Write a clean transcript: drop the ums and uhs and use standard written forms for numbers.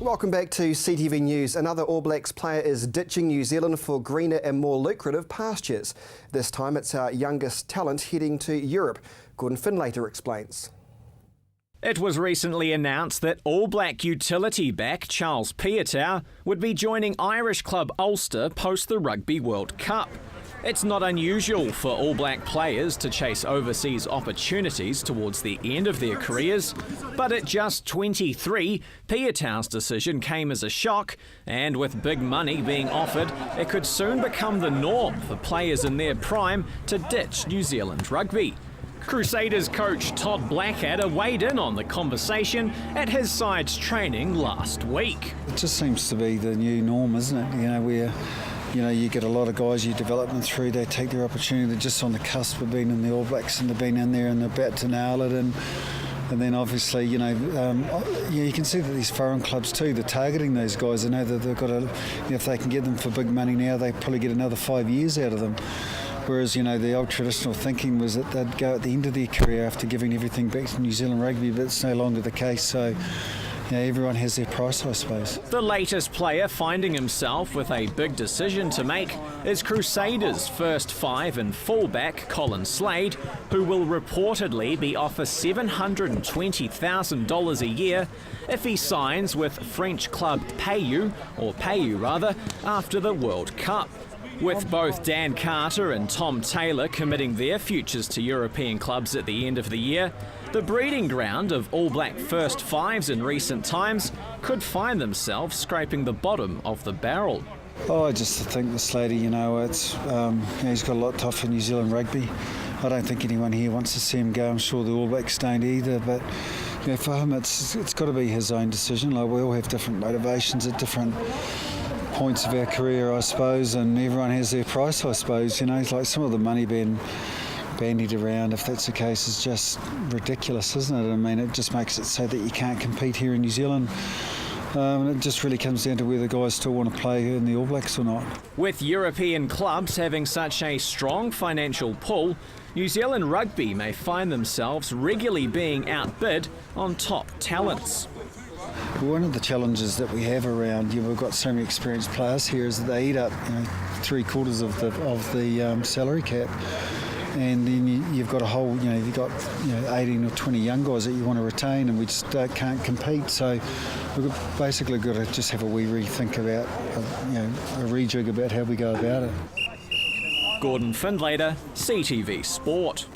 Welcome back to CTV News. Another All Blacks player is ditching New Zealand for greener and more lucrative pastures. This time it's our youngest talent heading to Europe. Gordon Finlater explains. It was recently announced that All Black utility back Charles Piutau would be joining Irish club Ulster post the Rugby World Cup. It's not unusual for All Black players to chase overseas opportunities towards the end of their careers, but at just 23, Piutau's decision came as a shock, and with big money being offered, it could soon become the norm for players in their prime to ditch New Zealand rugby. Crusaders coach Todd Blackadder weighed in on the conversation at his side's training last week. It just seems to be the new norm, isn't it? Where you get a lot of guys, you develop them through, they take their opportunity, they're just on the cusp of being in the All Blacks and they've been in there and they're about to nail it. And then obviously, you can see that these foreign clubs too, they're targeting those guys. They know that they've got if they can get them for big money now, they probably get another 5 years out of them. Whereas, the old traditional thinking was that they'd go at the end of their career after giving everything back to New Zealand rugby, but it's no longer the case. So, everyone has their price, I suppose. The latest player finding himself with a big decision to make is Crusaders' first five and fullback Colin Slade, who will reportedly be offered $720,000 a year if he signs with French club Payou after the World Cup. With both Dan Carter and Tom Taylor committing their futures to European clubs at the end of the year, the breeding ground of All Black first fives in recent times could find themselves scraping the bottom of the barrel. I just think the Slady, he's got a lot to offer New Zealand rugby. I don't think anyone here wants to see him go. I'm sure the All Blacks don't either, but for him it's got to be his own decision. Like, we all have different motivations at different points of our career, I suppose, and everyone has their price, I suppose. Like some of the money being bandied around, if that's the case, is just ridiculous, isn't it? I mean, it just makes it so that you can't compete here in New Zealand. And it just really comes down to whether guys still want to play in the All Blacks or not. With European clubs having such a strong financial pull, New Zealand rugby may find themselves regularly being outbid on top talents. One of the challenges that we have around, we've got so many experienced players here, is that they eat up 3/4 of the salary cap, and then you've got a whole, you've got 18 or 20 young guys that you want to retain, and we just can't compete. So we've basically got to just have a wee rethink about, a rejig about how we go about it. Gordon Finlater, CTV Sport.